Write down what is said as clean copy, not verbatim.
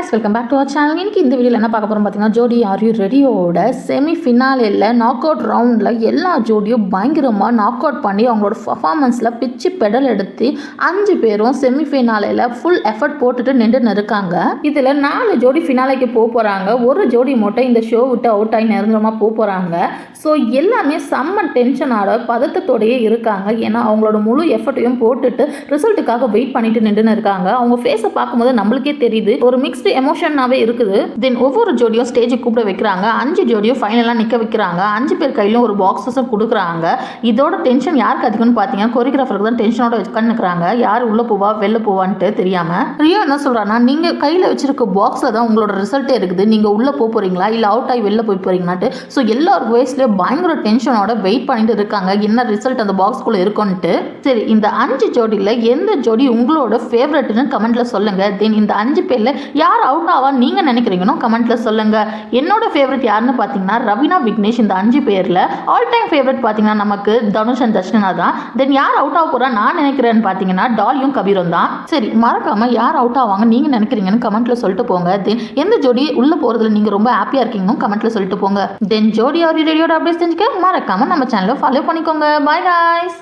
guys, welcome back to our channel. இன்னைக்கு இந்த வீடியோவில் என்ன பார்க்க போகிறோம் பார்த்தீங்கன்னா, ஜோடி ஆர் யூ ரெடியோட செமி ஃபினாலில் நாக் அவுட் ரவுண்டில் எல்லா ஜோடியும் பயங்கரமாக நாக் அவுட் பண்ணி அவங்களோட பர்ஃபார்மன்ஸில் பிச்சு பெடல் எடுத்து 5 பேரும் செமி ஃபினாலில் ஃபுல் எஃபர்ட் போட்டுட்டு நின்று இருக்காங்க. இதில் 4 ஜோடி ஃபினாலைக்கு போகிறாங்க. ஒரு ஜோடி மட்டும் இந்த ஷோ விட்டு அவுட் ஆகி நிரந்தரமாக போகிறாங்க. ஸோ எல்லாமே செம்ம டென்ஷனோட பதட்டத்தோடையே இருக்காங்க. ஏன்னா அவங்களோட முழு எஃபர்ட்டையும் போட்டுட்டு ரிசல்ட்டுக்காக வெயிட் பண்ணிட்டு நின்று இருக்காங்க. அவங்க ஃபேஸை பார்க்கும்போது நம்மளுக்கே தெரியுது ஒரு மிக்ஸ்டு எமோஷனாகவே இருக்குது. தென் ஒவ்வொரு ஜோடியும் ஸ்டேஜுக்கு கூப்பிட வைக்கிறாங்க. 5 ஜோடியும் ஃபைனலாக நிற்க வைக்கிறாங்க. 5 பேர் கையிலும் ஒரு பாக்ஸஸும் கொடுக்குறாங்க. இதோட டென்ஷன் யாருக்கு அதிகம்னு பார்த்தீங்கன்னா கொரியோகிராஃபருக்கு தான் டென்ஷனோட உட்காந்துக்கிறாங்க. யார் உள்ளே போவா வெளில போவான்ட்டு தெரியாமல். ரியோ என்ன சொல்கிறான்னா, நீங்கள் கையில் வச்சிருக்க பாக்ஸில் தான் உங்களோட ரிசல்ட்டே இருக்குது. நீங்கள் உள்ளே போகிறீங்களா இல்லை அவுட் ஆகி வெளில போய் போகிறீங்கன்னாட்டு. ஸோ எல்லாரும் வயசுலேயே பயங்கர டென்ஷனோட வெயிட் பண்ணிட்டு இருக்காங்க என்ன ரிசல்ட் அந்த பாக்ஸ்குள்ளே இருக்கும்ட்டு. சரி, இந்த 5 ஜோடியில் எந்த ஜோடி உங்களோட ஃபேவரட்னு கமெண்ட்டில் சொல்லுங்கள். தென் இந்த 5 பேரில் யார் அவுட் ஆவா நீங்கள் நினைக்கிறீங்கன்னு கமெண்ட்டில் சொல்லுங்கள். என்னோட ஃபேவரட் யாருன்னு பார்த்தீங்கன்னா ரவீனா விக்னேஷ். இந்த 5 பேரில் ஆல் டைம் ஃபேவரட் பார்த்தீங்கன்னா நமக்கு தனுஷ் அண்ட் தர்ஷனா தான். தென் யார் அவுட் ஆக போகிறா நான் நினைக்கிறேன்னு பார்த்தீங்கன்னா டாலியும் கபீரும் தான். சரி, மறக்காமல் யார் அவுட் ஆவாங்க நீங்கள் நினைக்கிறீங்கன்னு கமெண்ட்டில் சொல்லிட்டு போங்க. தென் எந்த ஜோடி உள்ளே போகிறதுல நீங்கள் ரொம்ப ஹாப்பியாக இருக்கீங்கன்னு கமெண்ட்டில் சொல்லிட்டு போங்க. தென் ஜோடி ஆர் யூ ரெடியோட அப்டேட்ஸ் தெரிஞ்சுக்க மறக்காமல் நம்ம சேனலை ஃபாலோ பண்ணிக்கோங்க. Bye guys.